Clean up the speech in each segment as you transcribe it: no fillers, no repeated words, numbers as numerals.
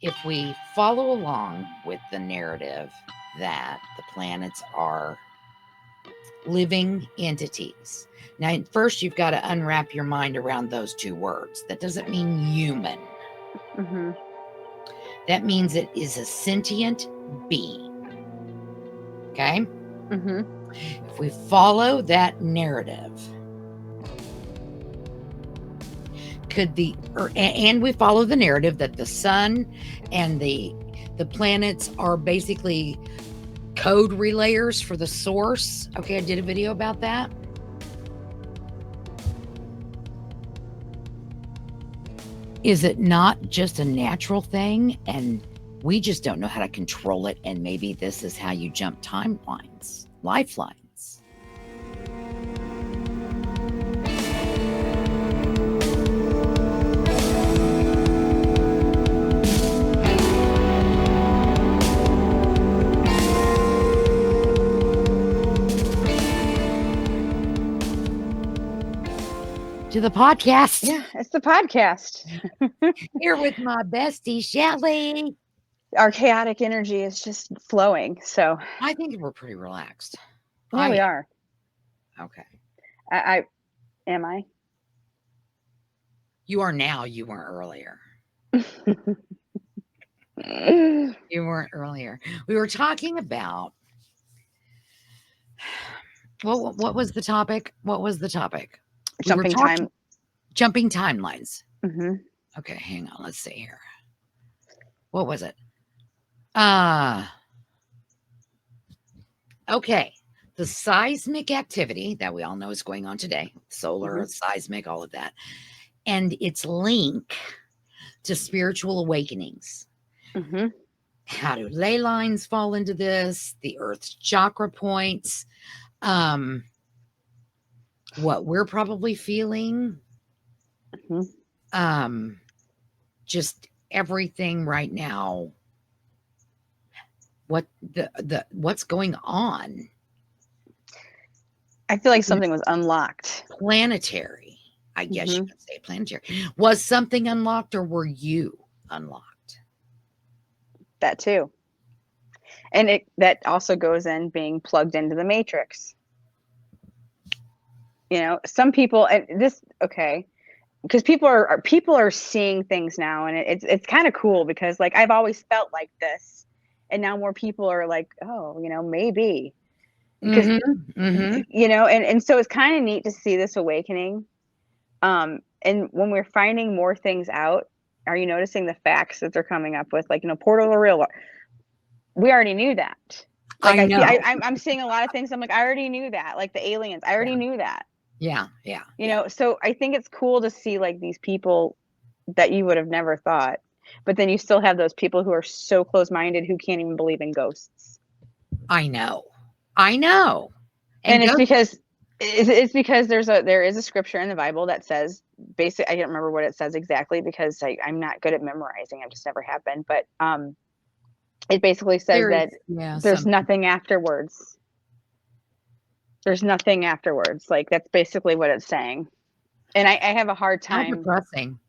if we follow along with the narrative that the planets are living entities. Now, first, you've got to unwrap your mind around those two words. That doesn't mean human. Mm-hmm. That means it is a sentient being. Okay? Mm-hmm. If we follow that narrative, and we follow the narrative that the sun and the planets are basically code relayers for the source. Okay, I did a video about that. Is it not just a natural thing and we just don't know how to control it? And maybe this is how you jump timelines, lifelines. To the podcast. Yeah, it's the podcast. Here with my bestie, Shelly. Our chaotic energy is just flowing. So I think we're pretty relaxed. yeah, we are. Okay. I am I? You are now. You weren't earlier. You weren't earlier. We were talking about what was the topic? What was the topic? Jumping timelines. Mm-hmm. Okay, hang on. Let's see here. What was it? Okay. The seismic activity that we all know is going on today, solar, Mm-hmm. seismic, all of that, and its link to spiritual awakenings. Mm-hmm. How do ley lines fall into this? The Earth's chakra points. What we're probably feeling. Mm-hmm. Just everything right now. What's going on? I feel like something was unlocked. Planetary. I guess you could say planetary. Was something unlocked or were you unlocked? That too. And that also goes in being plugged into the matrix. You know, some people, and this, okay, because people are seeing things now, and it's kind of cool because like I've always felt like this, and now more people are like, oh, you know, maybe. Because you know, and so it's kind of neat to see this awakening. And when we're finding more things out, are you noticing the facts that they're coming up with? Like, you know, portals are real. We already knew that. Like I know. I'm seeing a lot of things. I'm like, I already knew that. Like the aliens, I already knew that. Yeah. You know, so I think it's cool to see like these people that you would have never thought, but then you still have those people who are so close-minded who can't even believe in ghosts. I know. And it's because there is a scripture in the Bible that says, basically, I don't remember what it says exactly because I'm not good at memorizing. I've just never have been. But it basically says there's nothing afterwards. There's nothing afterwards. Like that's basically what it's saying. And I have a hard time. How depressing.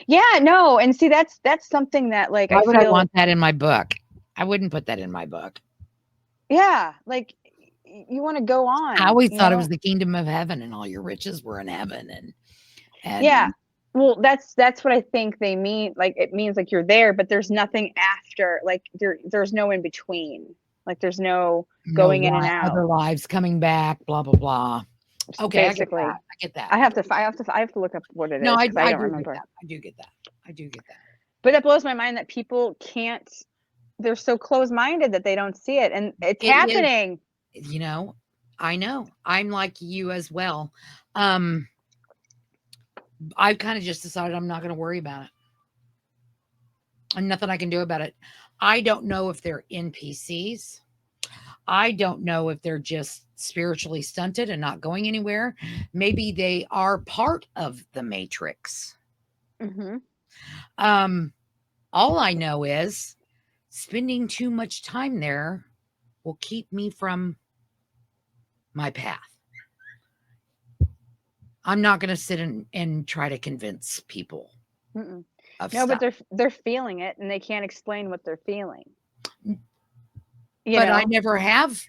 Yeah, no. And see, that's something that like, why would I want that in my book? I wouldn't put that in my book. Yeah. Like you want to go on. I always thought it was the kingdom of heaven and all your riches were in heaven. And yeah. Well, that's what I think they mean. Like it means like you're there, but there's nothing after. Like there's no in between. Like there's no going in and out. Other lives coming back. Blah blah blah. Okay, basically, I get that. I have to look up what it is. I don't remember. I do get that. But that blows my mind that people can't. They're so close-minded that they don't see it, and it's happening. You know, I know. I'm like you as well. I've kind of just decided I'm not going to worry about it. And nothing I can do about it. I don't know if they're NPCs. I don't know if they're just spiritually stunted and not going anywhere. Maybe they are part of the matrix. All I know is spending too much time there will keep me from my path. I'm not going to sit and try to convince people of No, but stuff. they're feeling it and they can't explain what they're feeling. You But I know? never have.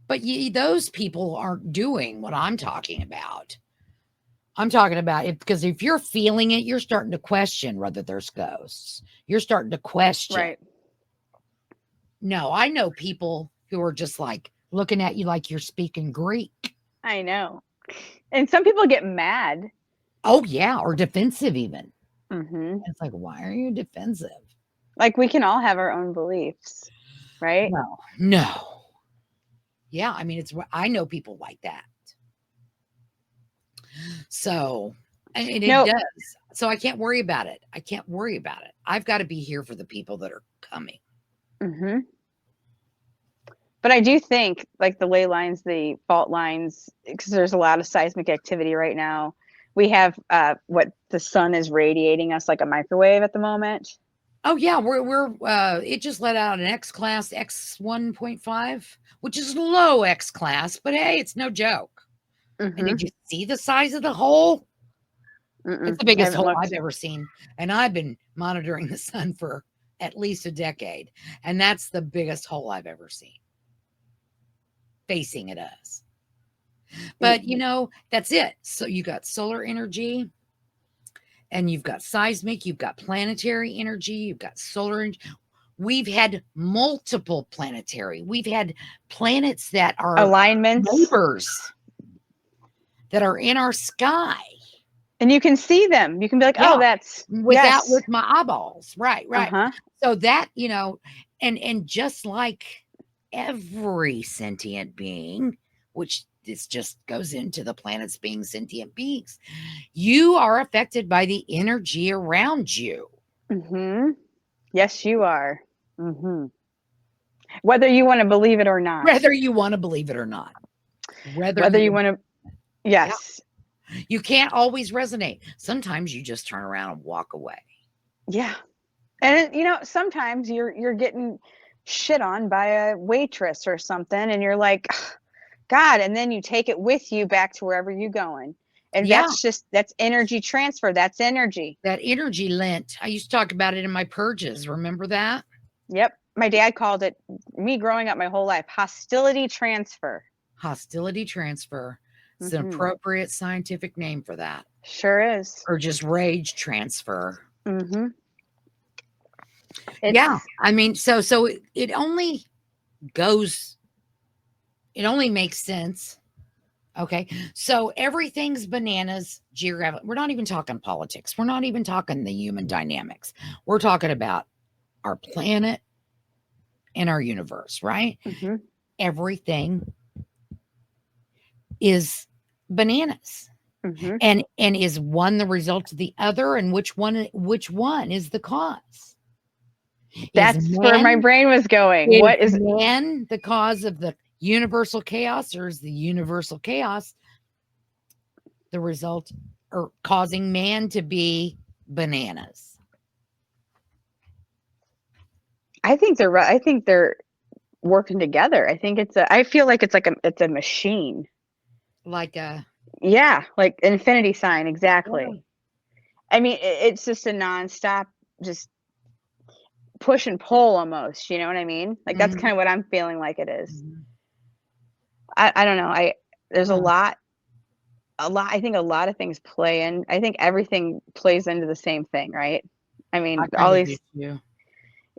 But those people aren't doing what I'm talking about. I'm talking about it because if you're feeling it, you're starting to question whether there's ghosts. You're starting to question. Right. No, I know people who are just like looking at you like you're speaking Greek. I know. And some people get mad. Oh, yeah, or defensive even. Mm-hmm. It's like, why are you defensive? Like we can all have our own beliefs, right? No. Yeah, I mean, I know people like that. So, and it No. does. So I can't worry about it. I've got to be here for the people that are coming. Mm-hmm. But I do think like the ley lines, the fault lines, because there's a lot of seismic activity right now. We have what the sun is radiating us like a microwave at the moment. Oh yeah, we're it just let out an X class X1.5, which is low X class, but hey, it's no joke. Mm-hmm. And did you see the size of the hole? It's the biggest hole looked. I've ever seen. And I've been monitoring the sun for at least a decade. And that's the biggest hole I've ever seen. Facing at us. But you know, that's it. So you got solar energy and you've got seismic, you've got planetary energy, you've got solar energy. We've had multiple planetary. We've had planets that are alignments, neighbors that are in our sky. And you can see them. You can be like, oh, that's with my eyeballs. Right. Uh-huh. So that, you know, and just like every sentient being, which this just goes into the planets being sentient beings, you are affected by the energy around you. Mm-hmm. Yes, you are. Mm-hmm. Whether you want to believe it or not. Whether you want to believe it or not. Whether you want to. Yes. Yeah. You can't always resonate. Sometimes you just turn around and walk away. Yeah. And you know, sometimes you're getting shit on by a waitress or something and you're like, God, and then you take it with you back to wherever you're going. And that's energy transfer. That's energy. That energy lent. I used to talk about it in my purges. Remember that? Yep. My dad called it, me growing up my whole life, hostility transfer. Hostility transfer. It's an appropriate scientific name for that. Sure is. Or just rage transfer. Mm-hmm. Yeah. I mean, so it only makes sense. Okay. So everything's bananas geographic. We're not even talking politics. We're not even talking the human dynamics. We're talking about our planet and our universe, right? Mm-hmm. Everything is bananas. Mm-hmm. And is one the result of the other, and which one is the cause? That's where my brain was going. What is man the cause of the universal chaos, or is the universal chaos the result or causing man to be bananas? I think they're working together. I feel like it's a machine. Like a like infinity sign, exactly. Yeah. I mean, it's just a nonstop, just push and pull almost, you know what I mean? Like that's kind of what I'm feeling like it is. I don't know. There's a lot, I think a lot of things play in. I think everything plays into the same thing, right? I mean, all these, you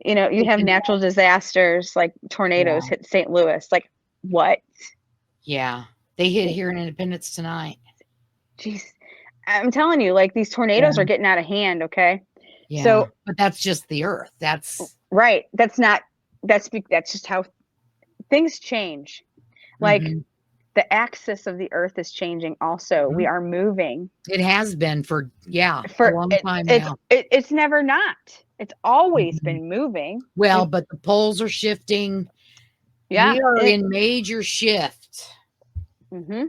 know, you have natural disasters like tornadoes hit St. Louis. Like what? Yeah. They hit here in Independence tonight. Jeez. I'm telling you, like these tornadoes are getting out of hand, okay? Yeah. So, but that's just the earth. That's right. That's just how things change. Like the axis of the earth is changing also. We are moving. It has been for a long time now. It's never not. It's always been moving. Well, but the poles are shifting. Yeah. We are in major shift. Mm-hmm.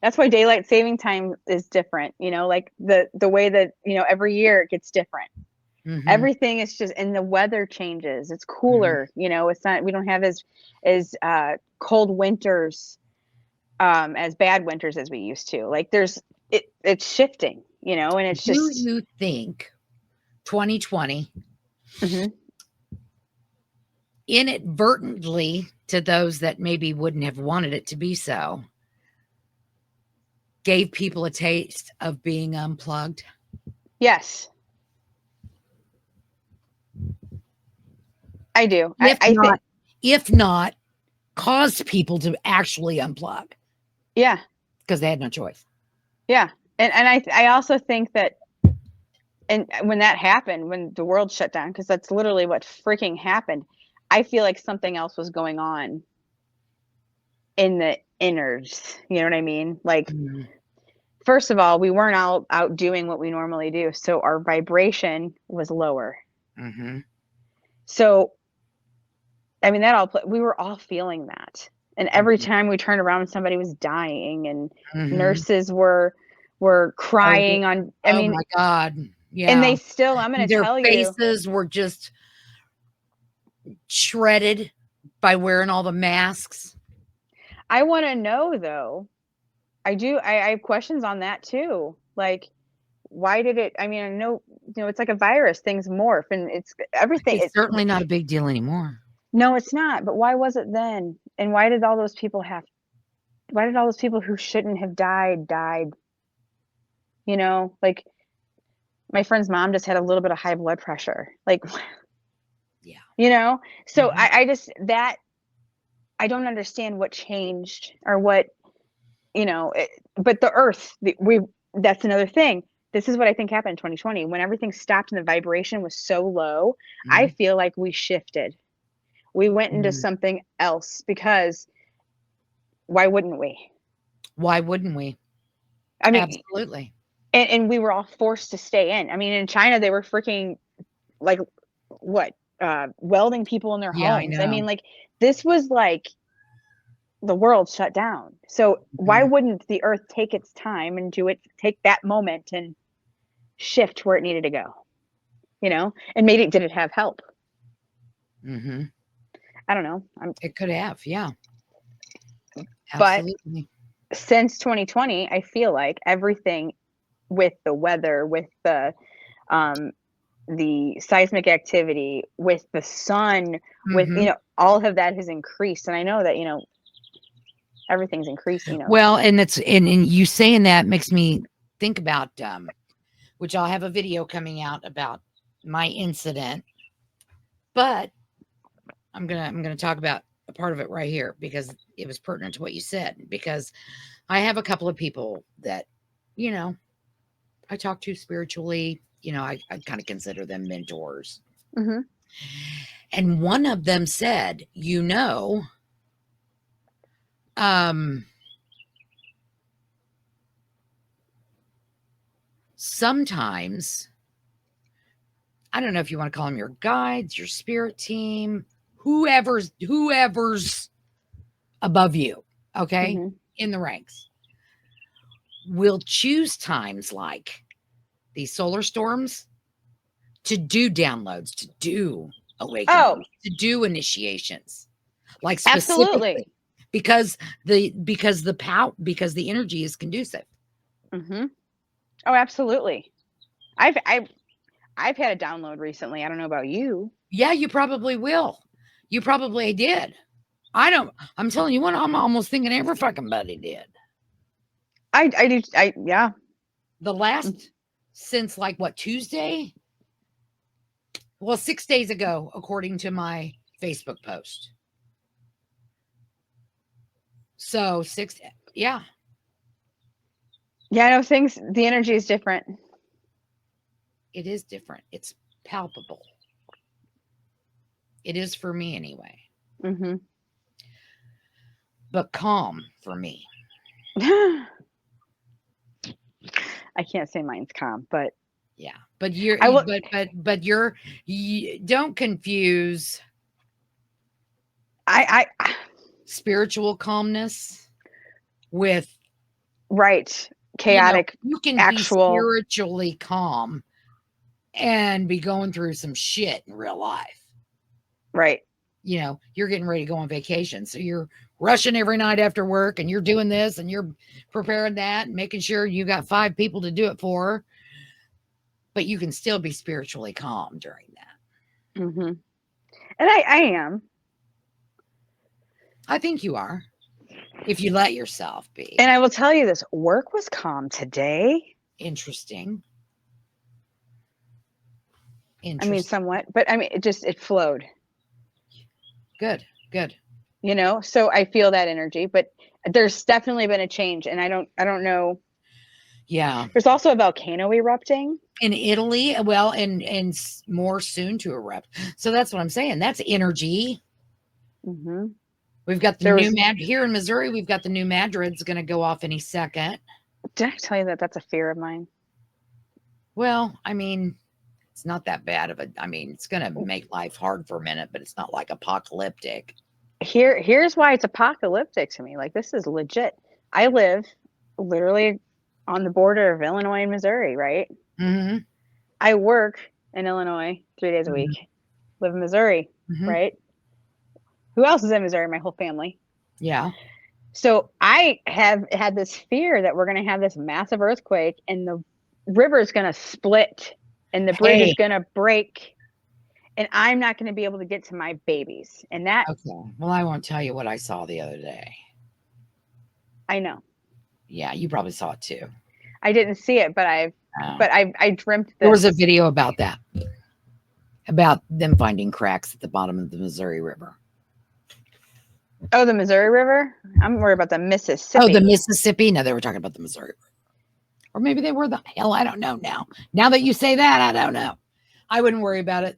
That's why daylight saving time is different. You know, like the way that, you know, every year it gets different. Everything is just, and the weather changes. It's cooler. You know, it's not, we don't have as cold winters, as bad winters as we used to. Like it's shifting, you know, and it's just. Do you think 2020, Mm-hmm. inadvertently, to those that maybe wouldn't have wanted it to be so, gave people a taste of being unplugged. Yes, I do. If I think, not, caused people to actually unplug yeah, because they had no choice. yeah. And I also think that, and when that happened, when the world shut down, because that's literally what freaking happened, I feel like something else was going on in the innards. You know what I mean? Like, first of all, we weren't out doing what we normally do, so our vibration was lower. Mm-hmm. So, I mean, we were all feeling that. And every time we turned around, somebody was dying, and nurses were crying on. I mean, my God. Yeah. and they still, I'm going to tell you, their faces were just shredded by wearing all the masks. I want to know though. I have questions on that too. Like, why did it? I mean, I know, it's like a virus. Things morph, and it's everything. It's certainly not a big deal anymore. No, it's not. But why was it then? And why did all those people who shouldn't have died? Like, my friend's mom just had a little bit of high blood pressure. Like, yeah. So I just, that, I don't understand what changed or what, but the earth, that's another thing. This is what I think happened in 2020 when everything stopped and the vibration was so low. I feel like we shifted. We went into something else, because why wouldn't we? Why wouldn't we? I mean, absolutely. And we were all forced to stay in. I mean, in China, they were freaking like welding people in their homes. I mean, like, this was like the world shut down. So why wouldn't the earth take its time and take that moment and shift where it needed to go? And maybe did it have help? I don't know. It could have, yeah. Absolutely. But since 2020, I feel like everything with the weather, with the seismic activity, with the sun, with all of that has increased. And I know that everything's increasing. Well, and you saying that makes me think about which I'll have a video coming out about my incident, but I'm gonna talk about a part of it right here because it was pertinent to what you said. Because I have a couple of people that I talk to spiritually. I kind of consider them mentors. And one of them said, sometimes, I don't know if you want to call them your guides, your spirit team, whoever's above you, okay, in the ranks, will choose times like these solar storms to do downloads, to do awakenings, to do initiations, like specifically because the energy is conducive. Oh, absolutely. I've had a download recently. I don't know about you. Yeah, you probably will. You probably did. I'm telling you what, I'm almost thinking every fucking buddy did. I do. Yeah. The last, since like what, Tuesday? Well, 6 days ago, according to my Facebook post. So yeah. Yeah, I know the energy is different. It is different. It's palpable. It is for me anyway. But calm for me. I can't say mine's calm, but yeah. But you don't confuse I spiritual calmness with chaotic. You can be spiritually calm and be going through some shit in real life. Right. You're getting ready to go on vacation. So you're rushing every night after work and you're doing this and you're preparing that and making sure you got 5 people to do it for. but you can still be spiritually calm during that. Mm-hmm. And I am. I think you are, if you let yourself be. And I will tell you this, work was calm today. Interesting. I mean, somewhat, but I mean, it flowed. Good. You know, so I feel that energy, but there's definitely been a change, and I don't know. Yeah. There's also a volcano erupting in Italy, well, and more soon to erupt. So that's what I'm saying. That's energy. Mm-hmm. We've got the here in Missouri. We've got the New Madrid's going to go off any second. Did I tell you that that's a fear of mine? Well, I mean, it's not that bad of a. I mean, it's going to make life hard for a minute, but it's not like apocalyptic. Here's why it's apocalyptic to me. Like, this is legit. I live literally on the border of Illinois and Missouri, right? Mm-hmm. I work in Illinois 3 days a week. Live in Missouri, right? Who else is in Missouri? My whole family. Yeah. So I have had this fear that we're going to have this massive earthquake and the river is going to split and the bridge is going to break and I'm not going to be able to get to my babies. And that. Okay. Well, I won't tell you what I saw the other day. I know. Yeah, you probably saw it too. I didn't see it, but I dreamt this. There was a video about that, about them finding cracks at the bottom of the Missouri River. Oh, the Missouri River? I'm worried about the Mississippi. Oh, the Mississippi? No, they were talking about the Missouri River. Or maybe they were I don't know now. Now that you say that, I don't know. I wouldn't worry about it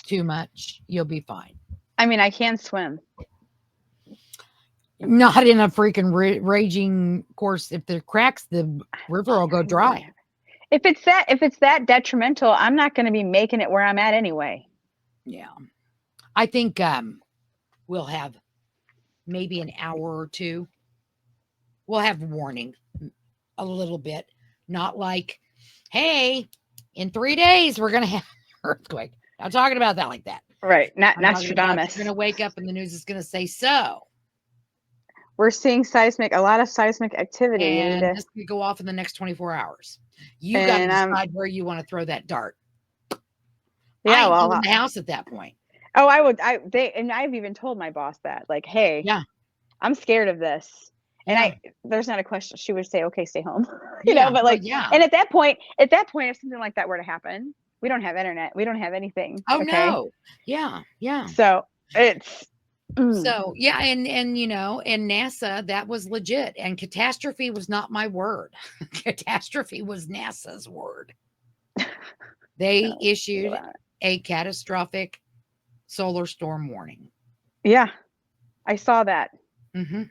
too much. You'll be fine. I mean, I can swim. Not in a freaking raging course. If there cracks, the river will go dry. If it's that detrimental, I'm not going to be making it where I'm at anyway. Yeah. I think we'll have maybe an hour or two. We'll have warning a little bit. Not like, hey, in 3 days, we're going to have an earthquake. I'm talking about that like that. Right. Not Nostradamus. You're going to wake up and the news is going to say so. We're seeing a lot of seismic activity. And this could go off in the next 24 hours. You got to decide where you want to throw that dart. Yeah, well, in the house at that point. Oh, I would. I've even told my boss that, like, hey, yeah, I'm scared of this. And there's not a question. She would say, okay, stay home. you know, but like, yeah. And at that point, if something like that were to happen, we don't have internet. We don't have anything. Oh, okay? No. Yeah. Yeah. So it's. So, yeah. And, you know, and NASA, that was legit. And catastrophe was not my word. Catastrophe was NASA's word. They issued a catastrophic solar storm warning. Yeah. I saw that. Mm-hmm.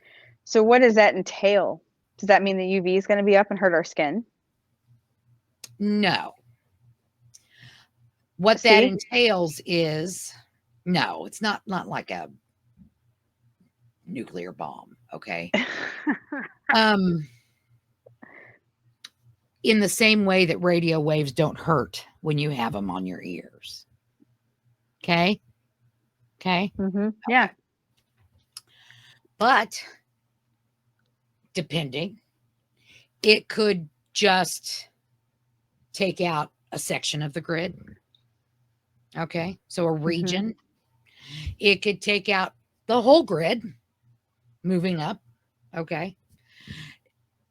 So what does that entail? Does that mean the UV is going to be up and hurt our skin? No. What that entails is, no, it's not like a nuclear bomb. Okay. In the same way that radio waves don't hurt when you have them on your ears. Okay. Okay. Mm-hmm. Yeah. But depending, it could just take out a section of the grid. Okay. So a region. Mm-hmm. It could take out the whole grid moving up. Okay.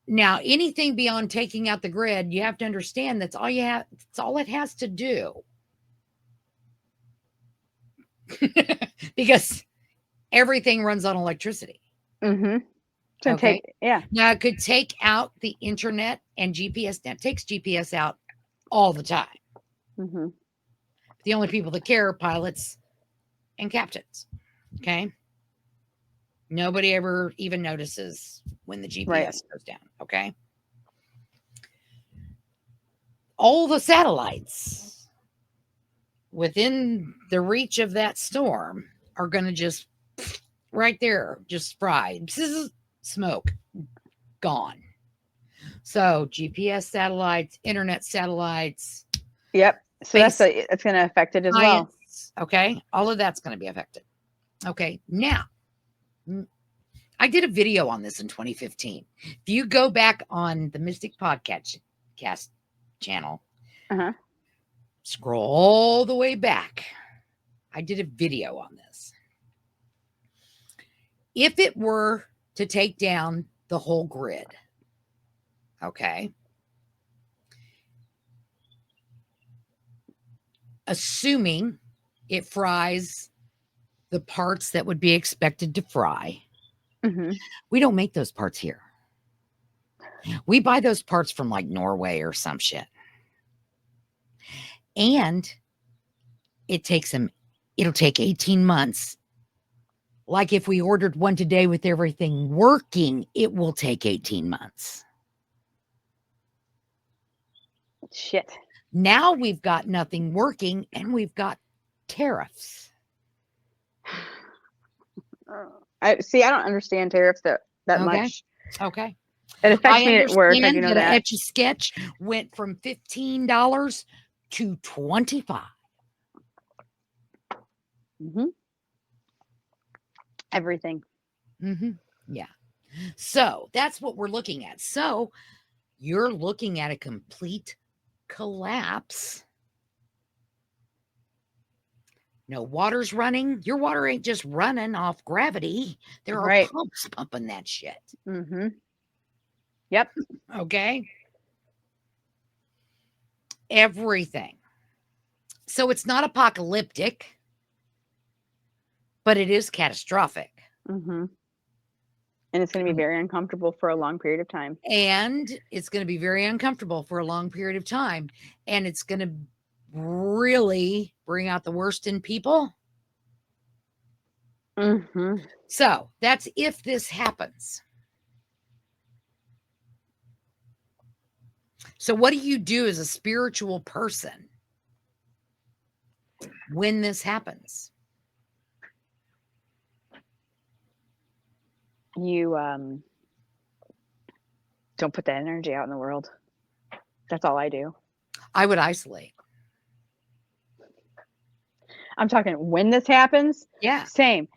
Now, anything beyond taking out the grid, you have to understand that's all you have. It's all it has to do. Because everything runs on electricity. Mm-hmm. So okay. Now, it could take out the internet and GPS. That takes GPS out all the time. Mm-hmm. The only people that care are pilots and captains. Okay. Nobody ever even notices when the GPS goes down. Okay. All the satellites within the reach of that storm are going to just right there, just fried. Smoke. Gone. So GPS satellites, internet satellites. Yep. So it's going to affect it as well. Okay. All of that's going to be affected. Okay. Now, I did a video on this in 2015. If you go back on the Mystic Podcast channel, Scroll all the way back. I did a video on this. If it were to take down the whole grid, okay, assuming it fries the parts that would be expected to fry, we don't make those parts here. We buy those parts from like Norway or some shit. And it'll take 18 months. Like if we ordered one today with everything working, it will take 18 months. Shit. Now we've got nothing working and we've got tariffs. I don't understand tariffs that much. Okay. It affects me at work. I do know that. Etch-a-Sketch went from $15 to $25. Everything. Yeah. So that's what we're looking at. So you're looking at a complete collapse. No water's running. Your water ain't just running off gravity. There are pumps pumping that shit. Yep. Okay. Everything. So it's not apocalyptic, but it is catastrophic. And it's going to be very uncomfortable for a long period of time. And it's going to be very uncomfortable for a long period of time. And it's going to really bring out the worst in people. So that's if this happens. So what do you do as a spiritual person when this happens? You don't put that energy out in the world. That's all I do. I would isolate. I'm talking when this happens. Yeah. Same.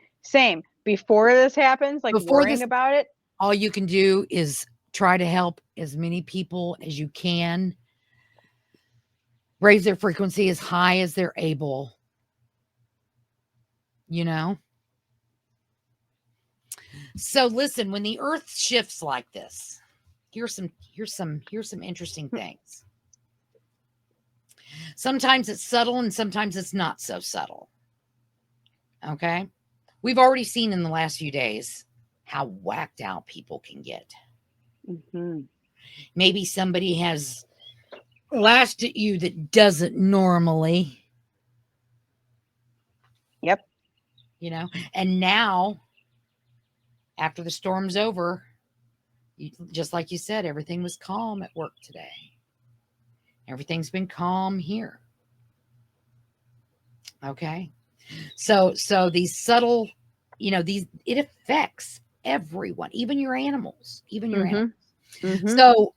Before this happens, like worrying about it. All you can do is try to help as many people as you can. Raise their frequency as high as they're able. You know? So listen, when the earth shifts like this, here's some interesting things. Sometimes it's subtle and sometimes it's not so subtle. Okay? We've already seen in the last few days how whacked out people can get. Maybe somebody has lashed at you that doesn't normally. Yep. You know, and now after the storm's over, just like you said, everything was calm at work today. Everything's been calm here. Okay. So these subtle, it affects everyone, even your animals, animals. So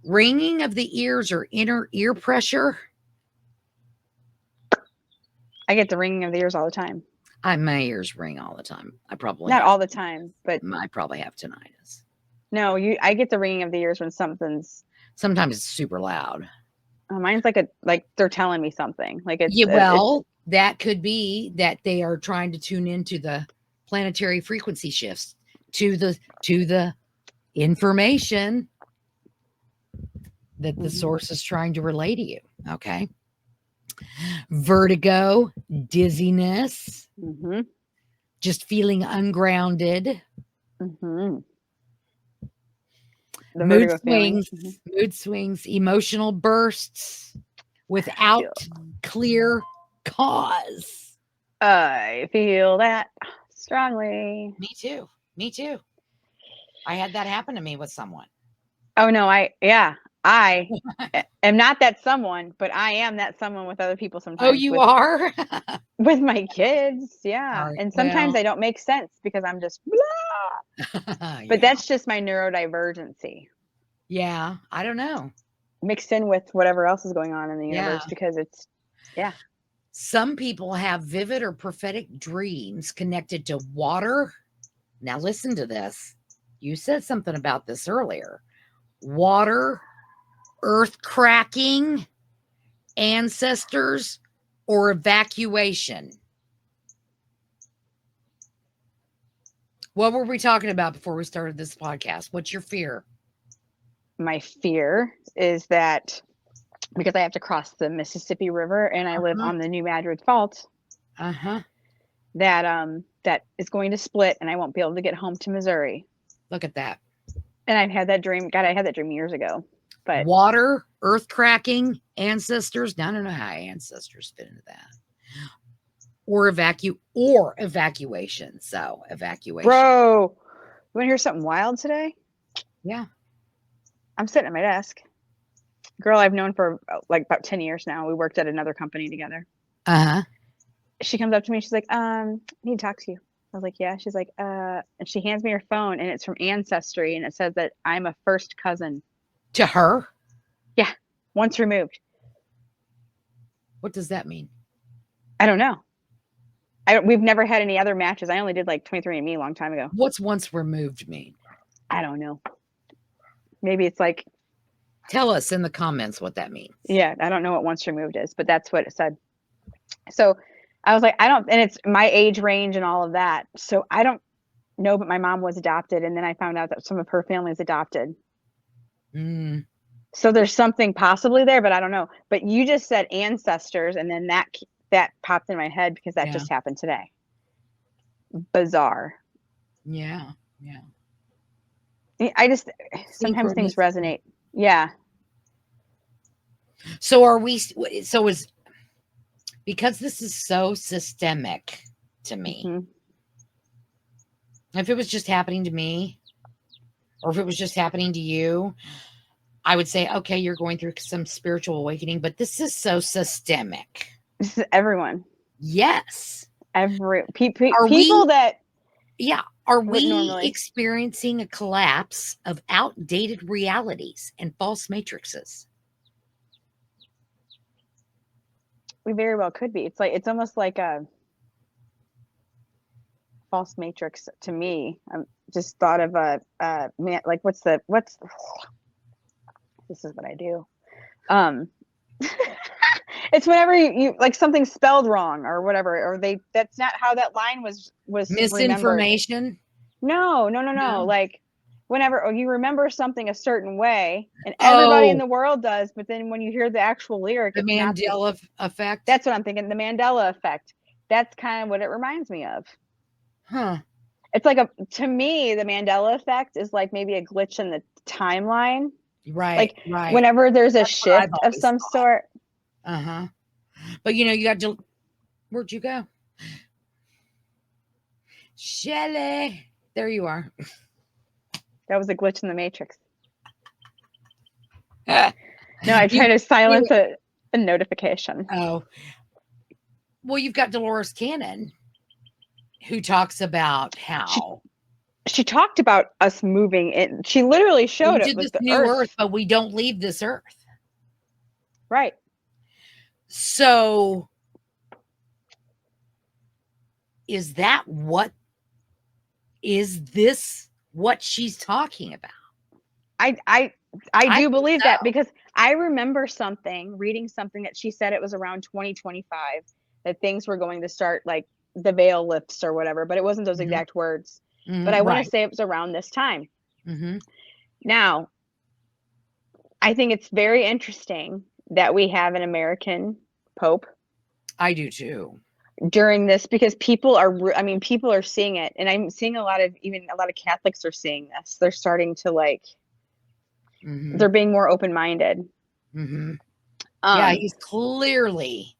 ringing of the ears or inner ear pressure. I get the ringing of the ears all the time. My ears ring all the time. I probably not all the time, but I probably have tinnitus. No, I get the ringing of the ears when sometimes it's super loud. Mine's like they're telling me something. Like it's that could be that they are trying to tune into the planetary frequency shifts to the information that the source is trying to relay to you. Okay. Vertigo, dizziness, just feeling ungrounded, mood swings, emotional bursts without clear cause. I feel that strongly. Me too. I had that happen to me with someone. Oh no, I am not that someone, but I am that someone with other people sometimes. Oh, you are? With my kids, yeah. And sometimes I don't make sense because I'm just blah. But that's just my neurodivergency. Yeah, I don't know. Mixed in with whatever else is going on in the universe because it's, Some people have vivid or prophetic dreams connected to water. Now listen to this. You said something about this earlier. Water, earth cracking, ancestors, or evacuation? What were we talking about before we started this podcast? What's your fear? My fear is that because I have to cross the Mississippi River and I live on the New Madrid Fault, that is going to split and I won't be able to get home to Missouri. Look at that. And I've had that dream. God, I had that dream years ago. But water, earth cracking, ancestors. I don't know how ancestors fit into that. Or evacuation. So evacuation. Bro, you want to hear something wild today? Yeah. I'm sitting at my desk. Girl I've known for like about 10 years now. We worked at another company together. She comes up to me. She's like, I need to talk to you. I was like, yeah. She's like, and she hands me her phone and it's from Ancestry and it says that I'm a first cousin. To her? Yeah. Once removed. What does that mean? I don't know. We've never had any other matches. I only did like 23andMe a long time ago. What's once removed mean? I don't know. Maybe it's like. Tell us in the comments what that means. Yeah. I don't know what once removed is, but that's what it said. So I was like, and it's my age range and all of that. So I don't know, but my mom was adopted. And then I found out that some of her family is adopted. So there's something possibly there, but I don't know. But you just said ancestors. And then that popped in my head because that just happened today. Bizarre. Yeah. Yeah. I just, sometimes things resonate. Yeah. So because this is so systemic to me, if it was just happening to me, or if it was just happening to you, I would say, okay, you're going through some spiritual awakening, but this is so systemic. This is everyone. Yes. People that. Yeah. Are we experiencing a collapse of outdated realities and false matrices? We very well could be. It's almost like a false matrix to me. I'm just thought of a man, like what's this is what I do. It's whenever you like something spelled wrong or whatever, or that's not how that line was misinformation. Remembered. No. Like whenever you remember something a certain way, and everybody in the world does, but then when you hear the actual lyric, the Mandela effect. That's what I'm thinking. The Mandela effect. That's kind of what it reminds me of. It's like to me, the Mandela effect is like maybe a glitch in the timeline. Right. Like whenever there's a shift of some sort. But you got to. Where'd you go? Shelly. There you are. That was a glitch in the matrix. No, I try to silence a notification. Oh. Well, you've got Dolores Cannon, who talks about how she talked about us moving in. She literally showed it with the new Earth, but we don't leave this Earth. Right. So is this what she's talking about? I do believe that because I remember reading something that she said it was around 2025 that things were going to start, like the veil lifts or whatever, but it wasn't those exact words. But I want to say it was around this time. Now, I think it's very interesting that we have an American Pope. I do too. During this, because people are seeing it, and I'm seeing a lot of Catholics are seeing this. They're starting to they're being more open-minded. Yeah, he's clearly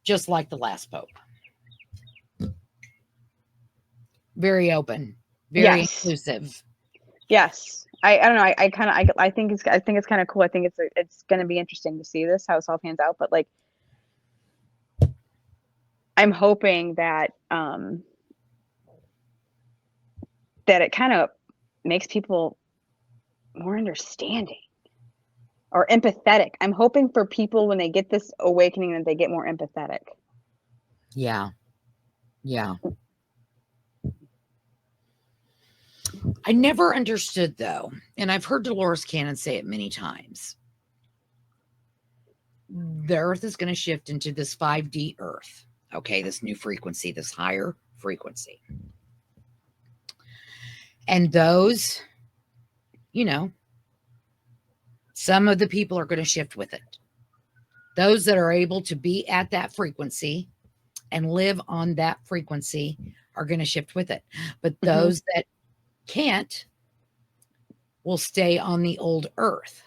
just like the last Pope. Very open, very inclusive. Yes. I don't know. I think it's kind of cool. I think it's going to be interesting to see how this all pans out. But I'm hoping that that it kind of makes people more understanding or empathetic. I'm hoping for people when they get this awakening that they get more empathetic. Yeah. I never understood though, and I've heard Dolores Cannon say it many times. the earth is going to shift into this 5D earth. Okay, this new frequency, this higher frequency. And those, you know, some of the people are going to shift with it. Those that are able to be at that frequency and live on that frequency are going to shift with it. But those that can't will stay on the old earth.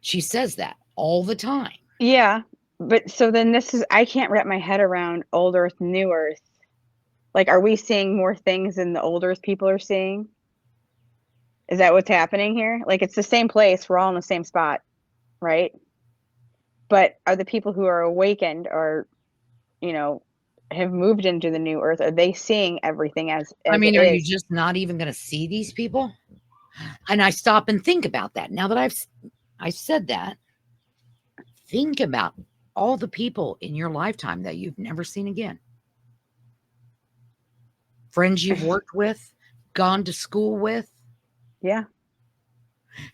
She says that all the time. Yeah. But so then I can't wrap my head around old earth, new earth. Like, are we seeing more things than the old earth people are seeing? Is that what's happening here? Like, it's the same place. We're all in the same spot, right? But are the people who are awakened or, you know, have moved into the new earth, are they seeing everything as I mean, it are is? you just not even going to see these people? And I stop and think about that. Now that I've said that, think about all the people in your lifetime that you've never seen again. Friends you've worked with, gone to school with. Yeah.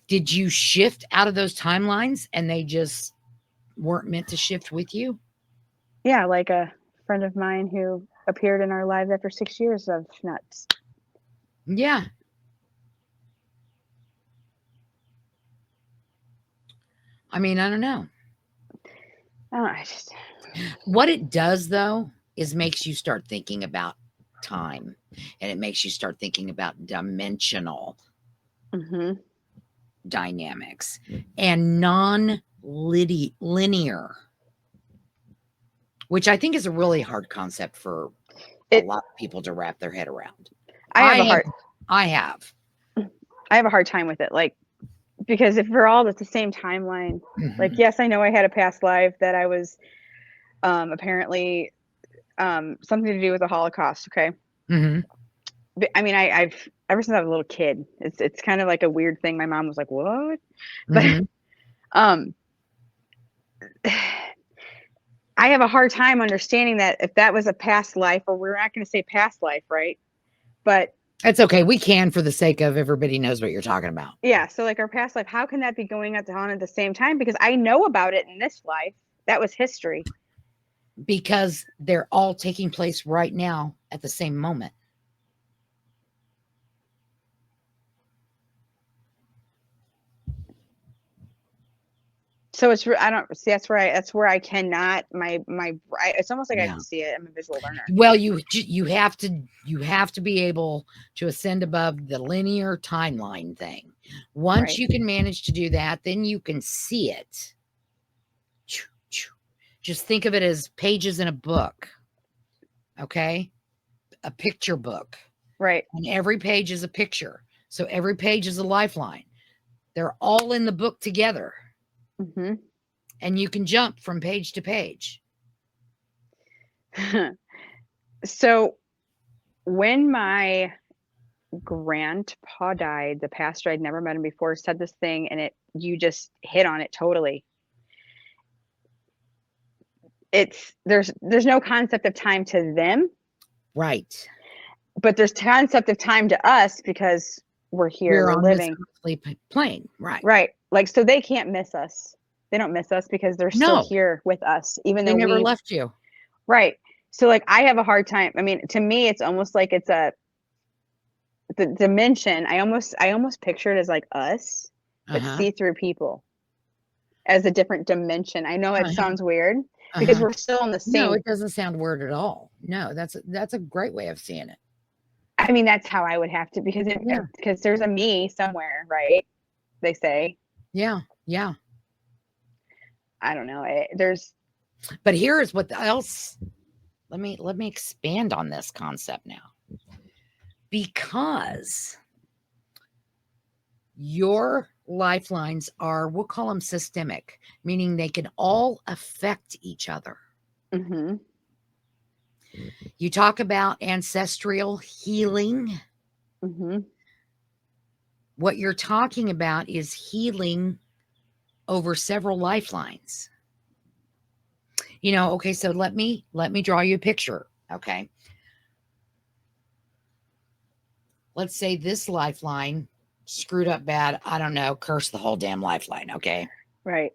Did you shift out of those timelines and they just weren't meant to shift with you? Yeah, like a friend of mine who appeared in our lives after 6 years of nuts. Yeah. I mean, I don't know. What it does, though, is makes you start thinking about time, and it makes you start thinking about dimensional dynamics and non-linear, which I think is a really hard concept for a lot of people to wrap their head around. I have a hard time with it, like, because if we're all at the same timeline, like, yes, I know I had a past life that I was apparently something to do with the Holocaust. Okay. But, I mean, I've ever since I was a little kid, it's kind of like a weird thing. My mom was like, "What?" But I have a hard time understanding that if that was a past life, or we're not going to say past life, right? But it's okay. We can, for the sake of everybody knows what you're talking about. Yeah. So like our past life, how can that be going on at the same time? Because I know about it in this life. That was history. Because they're all taking place right now at the same moment. So it's I don't see that's where I cannot it's almost like I can see it. I'm a visual learner. Well, you have to be able to ascend above the linear timeline thing. Once you can manage to do that, then you can see it. Just think of it as pages in a book. Okay? A picture book. Right. And every page is a picture. So every page is a lifeline. They're all in the book together. And you can jump from page to page. So when my grandpa died, the pastor, I'd never met him before, said this thing, and you just hit on it totally. There's no concept of time to them. Right. But there's concept of time to us because we're here, we're living. This plane. Right. Right. Like, so they can't miss us. They don't miss us because they're still here with us, even though they never left you. Right. So like, I have a hard time. I mean, to me, it's almost like it's the dimension. I almost picture it as like us, but see-through people as a different dimension. I know it sounds weird because we're still on the same. No, it doesn't sound weird at all. No, that's a great way of seeing it. I mean, that's how I would have to, because there's a me somewhere, right? They say. Yeah. Yeah. I don't know. But here is what else. Let me expand on this concept now. Because your lifelines are, we'll call them systemic, meaning they can all affect each other. You talk about ancestral healing. What you're talking about is healing over several lifelines. Okay, so let me draw you a picture. Okay. Let's say this lifeline screwed up bad. I don't know, curse the whole damn lifeline. Okay. Right.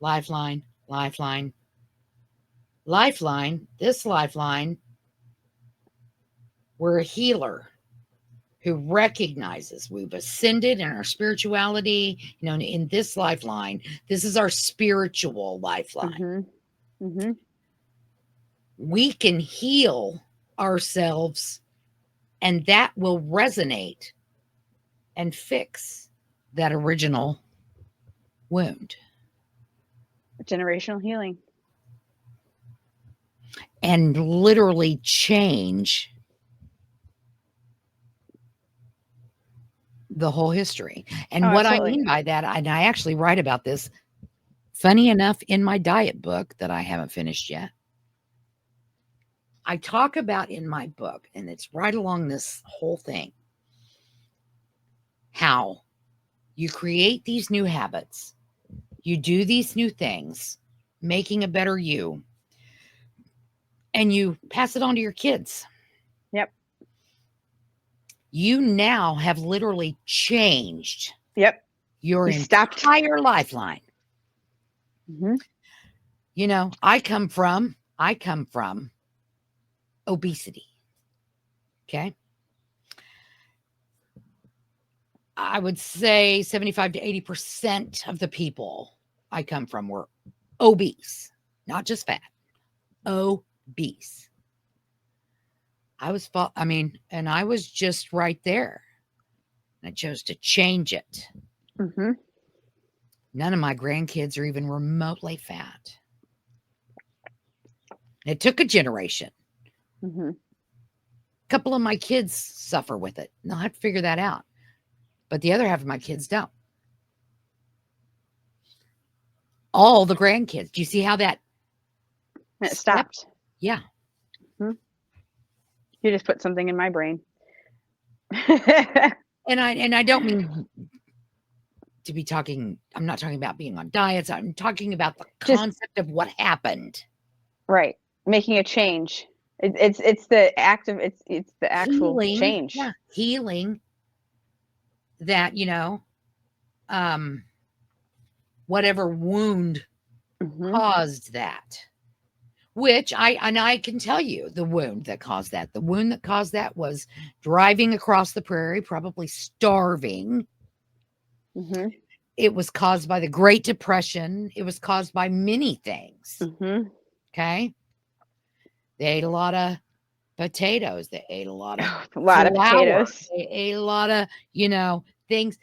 lifeline, lifeline, lifeline. This lifeline, we're a healer who recognizes we've ascended in our spirituality. You know, in this lifeline, this is our spiritual lifeline. We can heal ourselves, and that will resonate and fix that original wound. Generational healing. And literally change the whole history. And what absolutely. I mean by that, and I actually write about this, funny enough, in my diet book that I haven't finished yet. I talk about in my book, and it's right along this whole thing, how you create these new habits, you do these new things, making a better you, and you pass it on to your kids. Yep. You now have literally changed. Yep. Your entire lifeline. You know, I come from obesity. Okay. I would say 75 to 80% of the people I come from were obese, not just fat, obese. And I was just right there. I chose to change it. None of my grandkids are even remotely fat. It took a generation. A couple of my kids suffer with it. They'll have to figure that out. But the other half of my kids don't. All the grandkids. Do you see how that stopped? Yeah. You just put something in my brain. And I don't mean to be talking, I'm not talking about being on diets. I'm talking about the concept of what happened. Right. Making a change. It's the act of it's the actual healing, change. Yeah, healing that, you know, whatever wound caused that. Which I can tell you the wound that caused that. The wound that caused that was driving across the prairie, probably starving. It was caused by the Great Depression. It was caused by many things. Okay. They ate a lot of potatoes. They ate a lot of of potatoes. They ate a lot of, you know, things.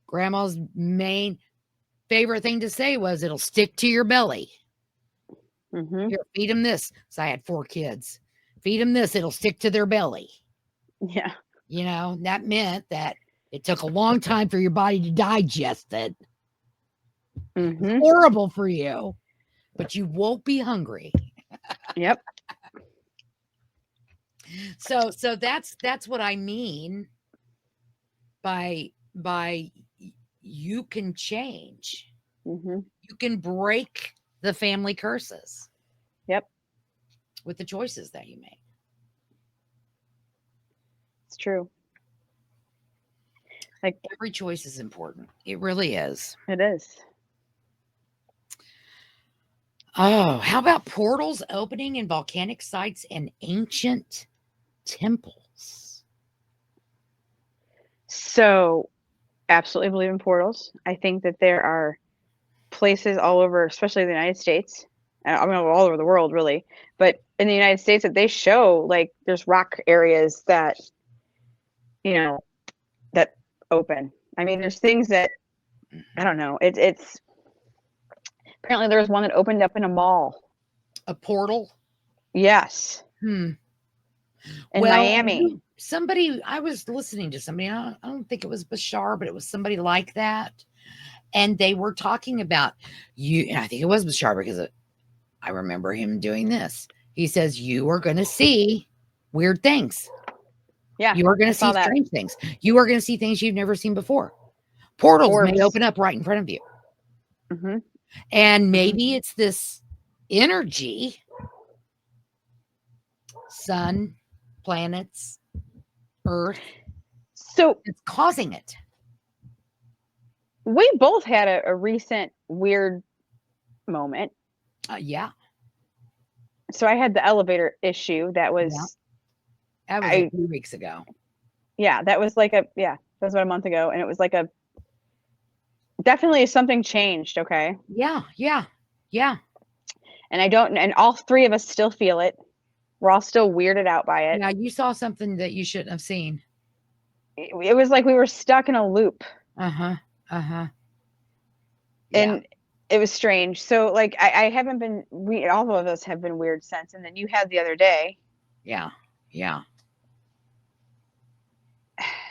Grandma's main favorite thing to say was, it'll stick to your belly. Here, feed them this. So I had 4 kids. Feed them this. It'll stick to their belly. Yeah. You know, that meant that it took a long time for your body to digest it. It's horrible for you, but you won't be hungry. Yep. So that's what I mean by you can change. You can break the family curses. Yep. With the choices that you make. It's true. Like, every choice is important. It really is. It is. Oh, how about portals opening in volcanic sites and ancient temples? So, absolutely believe in portals. I think that there are places all over, especially the United States. I mean, all over the world, really. But in the United States, that they show, like, there's rock areas that, you know, that open. I mean, there's things that, I don't know. It's apparently there was one that opened up in a mall. A portal? Yes. In Miami. Somebody, I was listening to somebody, I don't think it was Bashar, but it was somebody like that. And they were talking about you, and I think it was Bashar because I remember him doing this. He says, you are going to see weird things. Yeah. You are going to see strange things. You are going to see things you've never seen before. Portals may open up right in front of you. And maybe it's this energy, sun, planets, earth. So it's causing it. We both had a recent weird moment. Yeah. So I had the elevator issue. That Yeah. was That was a few weeks ago. Yeah, that was like that was about a month ago, and it was like definitely something changed. Okay. Yeah. And all three of us still feel it. We're all still weirded out by it. Yeah, you saw something that you shouldn't have seen. It was like we were stuck in a loop. Yeah. And it was strange. So like I haven't been all of us have been weird since. And then you had the other day. Yeah.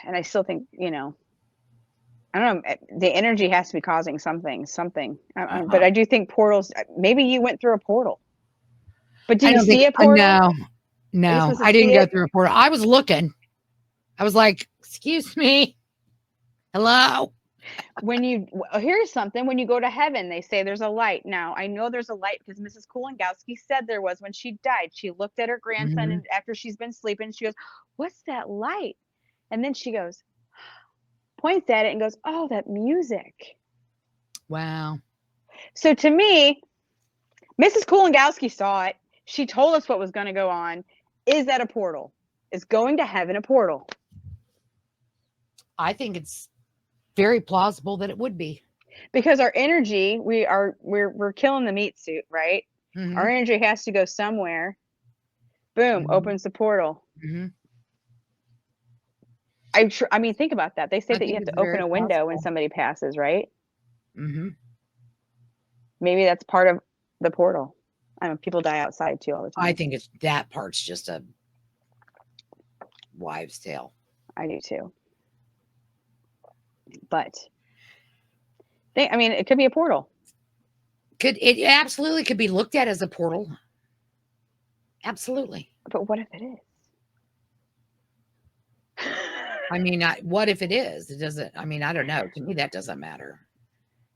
And I still think, I don't know, the energy has to be causing something. But I do think portals, maybe you went through a portal. But did you see a portal? No, I didn't go through a portal. I was looking. I was like, excuse me. Hello. Here's something. When you go to heaven, they say there's a light. Now, I know there's a light because Mrs. Kulangowski said there was when she died. She looked at her grandson, and after she's been sleeping, she goes, "What's that light?" And then she goes, points at it and goes, "Oh, that music." Wow. So to me, Mrs. Kulangowski saw it. She told us what was going to go on. Is that a portal? Is going to heaven a portal? I think it's very plausible that it would be. Because our energy, we're killing the meat suit, right? Mm-hmm. Our energy has to go somewhere. Boom, opens the portal. Mm-hmm. I mean, think about that. They say that you have to open a window when somebody passes, right? Mm-hmm. Maybe that's part of the portal. I mean, people die outside too all the time. I think that part's just a wives' tale. I do too. But it could be a portal. It absolutely could be looked at as a portal. Absolutely. But what if it is? I mean, what if it is? It doesn't. I mean, I don't know. To me, that doesn't matter.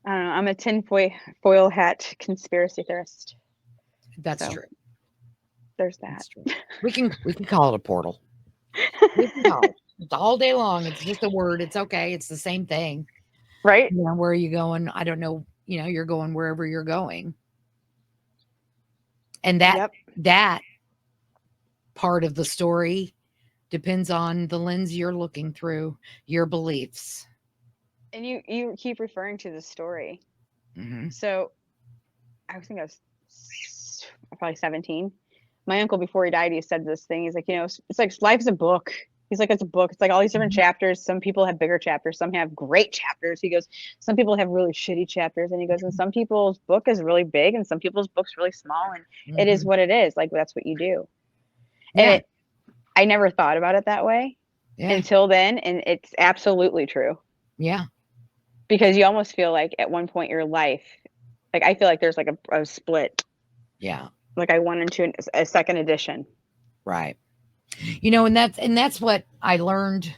I don't know. I'm a tinfoil hat conspiracy theorist. That's true. There's that. True. We can call it a portal. We can call it. It's all day long. It's just a word. It's okay. It's the same thing. Right. Where are you going? I don't know. You're going wherever you're going. And that part of the story depends on the lens you're looking through, your beliefs. And you keep referring to the story. Mm-hmm. So I think I was probably 17. My uncle, before he died, he said this thing. He's like, it's like life's a book. He's like, it's a book. It's like all these different chapters. Some people have bigger chapters. Some have great chapters. He goes, some people have really shitty chapters. And he goes, and some people's book is really big and some people's book's really small. And it is what it is. Like, that's what you do. And I never thought about it that way until then. And it's absolutely true. Yeah. Because you almost feel like at one point in your life, like I feel like there's like a split. Yeah. Like I went into a second edition. Right. And that's what I learned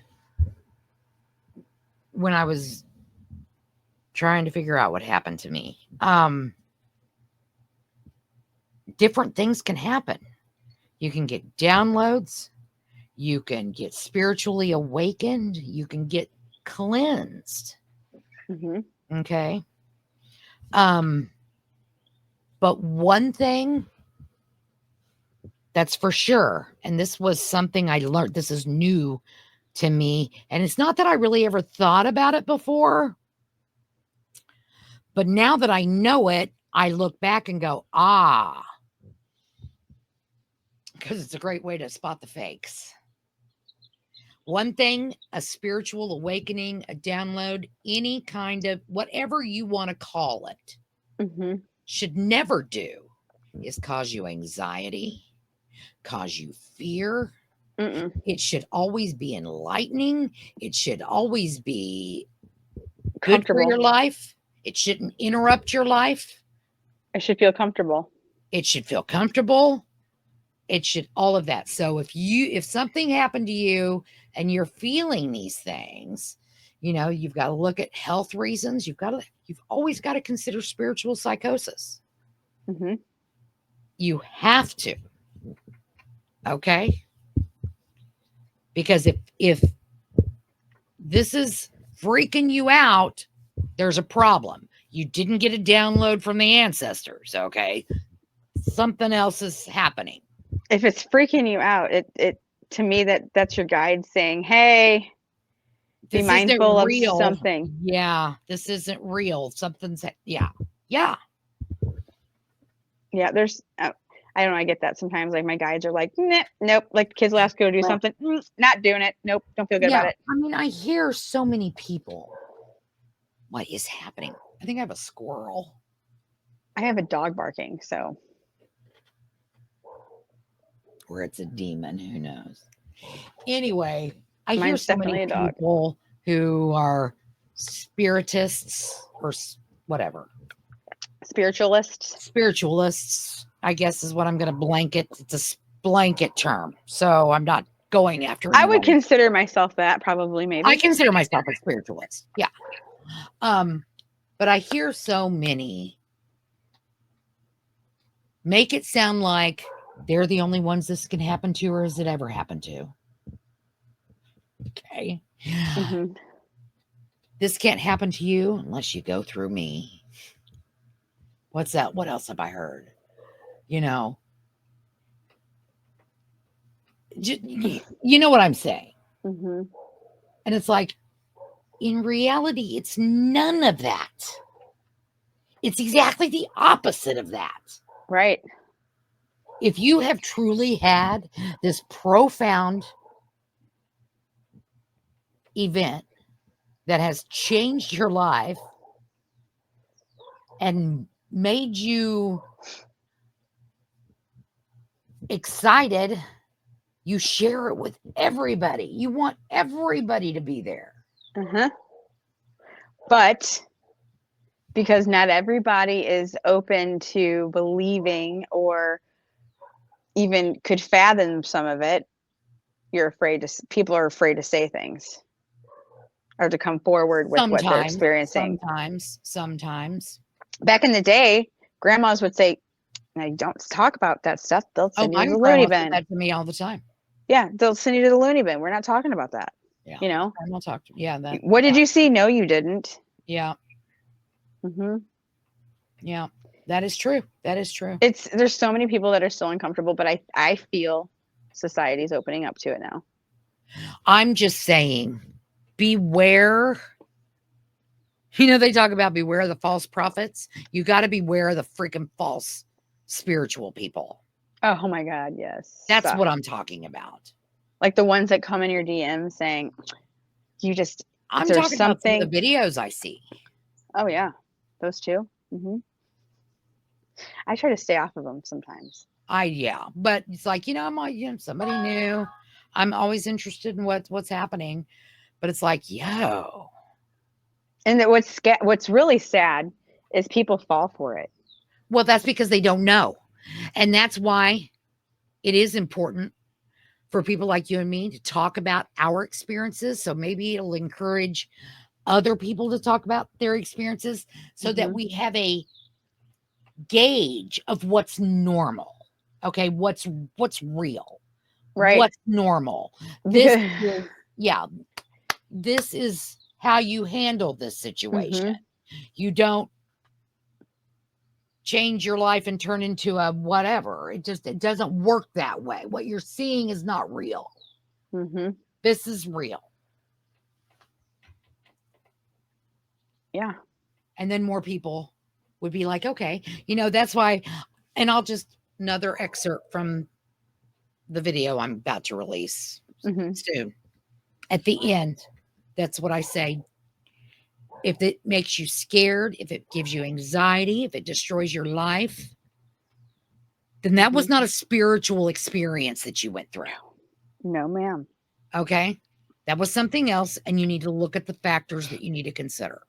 when I was trying to figure out what happened to me. Different things can happen. You can get downloads. You can get spiritually awakened. You can get cleansed. Mm-hmm. Okay. But one thing that's for sure, and this was something I learned, this is new to me, and it's not that I really ever thought about it before, but now that I know it, I look back and go, because it's a great way to spot the fakes. One thing, a spiritual awakening, a download, any kind of, whatever you want to call it, should never do is cause you anxiety, cause you fear. It should always be enlightening. It should always be good for your life. It shouldn't interrupt your life. It should feel comfortable. It should feel comfortable. It should, all of that. So if something happened to you and you're feeling these things, you've got to look at health reasons. You've always got to consider spiritual psychosis. Mm-hmm. You have to. Okay. Because if this is freaking you out, there's a problem. You didn't get a download from the ancestors, okay? Something else is happening. If it's freaking you out, it to me that's your guide saying, hey, be mindful of something. Yeah, this isn't real. Something's, yeah. Yeah, there's, I don't know, I get that sometimes. Like my guides are like, nah, nope. Like kids will ask go do something, not doing it. Nope, don't feel good about it. I mean, I hear so many people. What is happening? I think I have a squirrel. I have a dog barking, so. Or it's a demon, who knows? Anyway, I hear Mine's so many definitely a dog. people who are spiritists or whatever. Spiritualists, I guess, is what I'm going to blanket. It's a blanket term, so I'm not going after anyone. I would consider myself that, probably, maybe. I consider myself a spiritualist, yeah. But I hear so many make it sound like they're the only ones this can happen to, or has it ever happened to? Okay. Mm-hmm. This can't happen to you unless you go through me. What's that? What else have I heard? You know what I'm saying? Mm-hmm. And it's like, in reality, it's none of that. It's exactly the opposite of that. Right. If you have truly had this profound event that has changed your life and made you excited, you share it with everybody. You want everybody to be there. Uh-huh. But because not everybody is open to believing or even could fathom some of it, people are afraid to say things or to come forward with what they're experiencing. Sometimes. Back in the day, grandmas would say, "Now you don't talk about that stuff. They'll send you to the loony bin." That to me all the time. Yeah, they'll send you to the loony bin. We're not talking about that. Yeah, you know. I'm not talking. Yeah, that. What did you see? No, you didn't. Yeah. Mm-hmm. Yeah, that is true. That is true. There's so many people that are still uncomfortable, but I feel society's opening up to it now. I'm just saying, beware. You know, they talk about beware of the false prophets. You got to beware of the freaking false spiritual people. Oh my God, yes. That's what I'm talking about. Like the ones that come in your DM saying, I'm talking about some of the videos I see. Oh yeah, those too. Mm-hmm. I try to stay off of them sometimes. But it's like, I'm like, somebody new. I'm always interested in what's happening, but it's like, yo. And that what's really sad is people fall for it. Well, that's because they don't know. And that's why it is important for people like you and me to talk about our experiences. So maybe it'll encourage other people to talk about their experiences so that we have a gauge of what's normal. Okay. What's real, right? What's normal. This is how you handle this situation. You don't change your life and turn into a whatever. It doesn't work that way. What you're seeing is not real. This is real. Yeah. And then more people would be like, okay, that's why. And I'll just another excerpt from the video I'm about to release soon. At the end, that's what I say. If it makes you scared, if it gives you anxiety, if it destroys your life, then that was not a spiritual experience that you went through. No, ma'am. Okay? That was something else, and you need to look at the factors that you need to consider.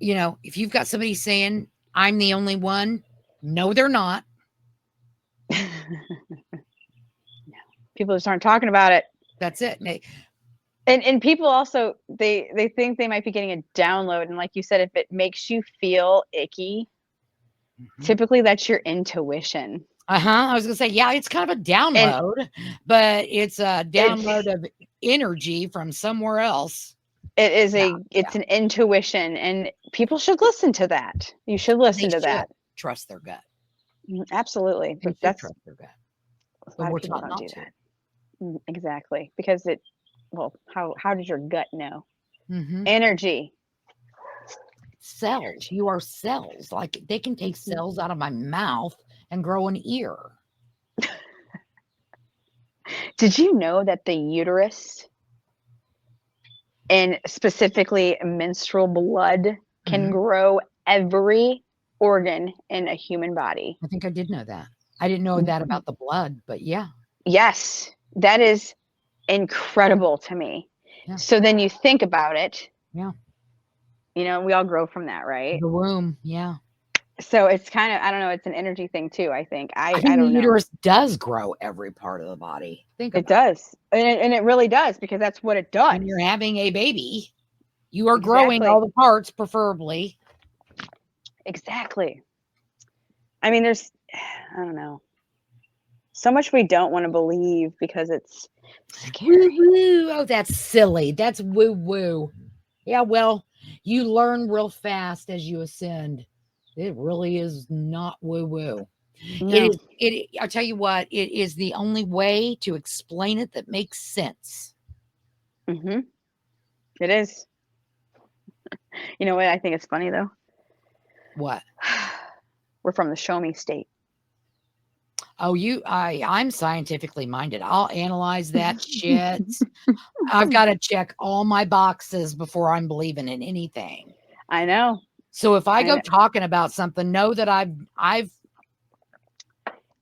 If you've got somebody saying, I'm the only one, no, they're not. No. People just aren't talking about it. That's it. And people also, they think they might be getting a download. And like you said, if it makes you feel icky, typically that's your intuition. I was going to say, yeah, it's kind of a download, but it's a download of energy from somewhere else. It is Yeah, it's an intuition, and people should listen to that. You should listen they to should that. trust their gut. Absolutely. They But should that's trust their gut. a But lot of we're people taught don't not do to. that. Exactly. Because well, how does your gut know? Mm-hmm. Energy. Cells. You are cells. Like they can take cells out of my mouth and grow an ear. Did you know that the uterus and specifically menstrual blood can Mhm. grow every organ in a human body? I think I did know that. I didn't know that about the blood, but yeah. Yes, that is incredible to me. Yeah. So then you think about it. Yeah. You know, we all grow from that, right? The womb. Yeah. So it's kind of, I don't know, it's an energy thing too, I think. I I think the don't know. uterus does grow every part of the body. Think It about it. does. And it really does, because that's what it does. When you're having a baby, you are growing Exactly. all the parts, preferably. Exactly. I mean, there's, I don't know, so much we don't want to believe because it's scary. Woo-woo. Oh, that's silly. That's woo-woo. Yeah, well, you learn real fast as you ascend. It really is not woo-woo. No. I'll tell you what, it is the only way to explain it that makes sense. Mm-hmm. It is. You know what I think is funny though? What? We're from the show me state. Oh, I'm scientifically minded. I'll analyze that shit. I've got to check all my boxes before I'm believing in anything. I know. So if I go talking about something, know that I've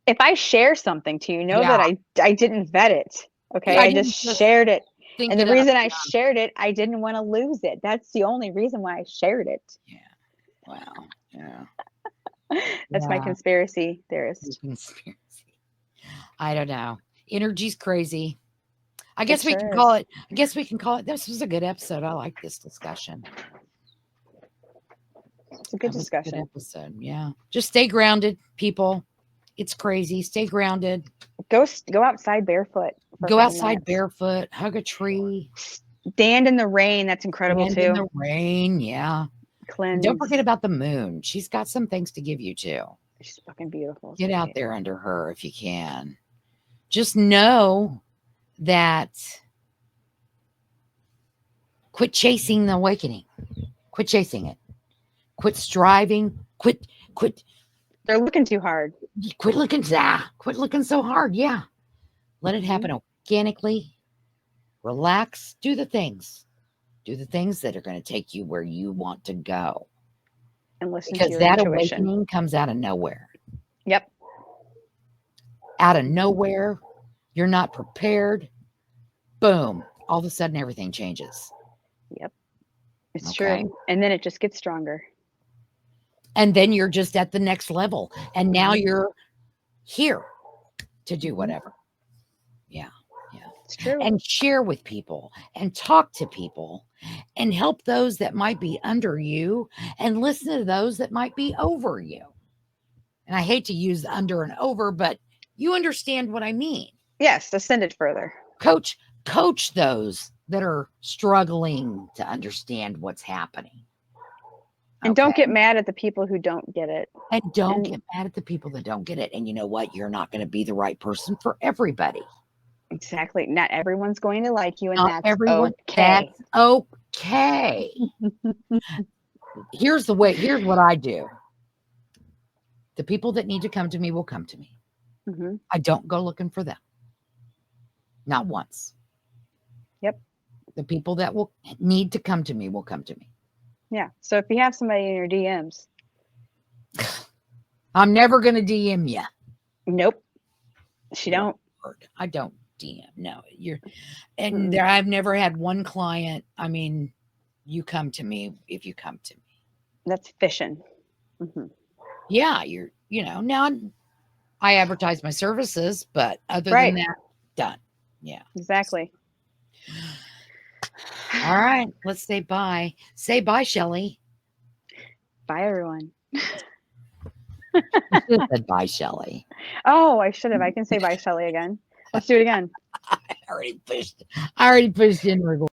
if I share something to you, know that I didn't vet it. Okay. Yeah, I just shared it. And the reason I shared it, I didn't want to lose it. That's the only reason why I shared it. Yeah. Wow. Yeah. That's my conspiracy theorist. Conspiracy. I don't know. Energy's crazy. I guess we can call it. I guess we can call it. This was a good episode. I like this discussion. It's a good discussion. Good episode. Yeah. Just stay grounded, people. It's crazy. Stay grounded. Go outside barefoot. Go outside barefoot. Hug a tree. Stand in the rain. That's incredible too. Stand in the rain. Yeah. Cleanse. And don't forget about the moon. She's got some things to give you too. She's fucking beautiful. Get out there under her if you can. Just know that quit chasing the awakening. Quit chasing it. Quit striving. Quit. They're looking too hard. Quit looking so hard. Yeah. Let it happen organically. Relax. Do the things. Do the things that are going to take you where you want to go. And listen because to your that intuition. Awakening comes out of nowhere. Yep. Out of nowhere. You're not prepared. Boom. All of a sudden, everything changes. Yep. It's true. And then it just gets stronger. And then you're just at the next level. And now you're here to do whatever. Yeah. Yeah. It's true. And share with people and talk to people and help those that might be under you and listen to those that might be over you. And I hate to use under and over, but you understand what I mean. Yes. Ascend it further. Coach those that are struggling to understand what's happening. And don't get mad at the people who don't get it. And don't get mad at the people that don't get it. And you know what? You're not going to be the right person for everybody. Exactly. Not everyone's going to like you, and Not that's everyone. okay. That's okay. Here's what I do. The people that need to come to me will come to me. Mm-hmm. I don't go looking for them. Not once. Yep. The people that will need to come to me will come to me. Yeah. So if you have somebody in your DMs, I'm never going to DM you. Nope. She don't. I don't DM. No, I've never had one client. I mean, you come to me if you come to me. That's fishing. Mm-hmm. Yeah. Now I advertise my services, but other than that, done. Yeah. Exactly. All right, let's say bye. Say bye, Shelly. Bye, everyone. You should have said bye, Shelly. Oh, I should have. I can say bye, Shelly again. Let's do it again. I already pushed in record.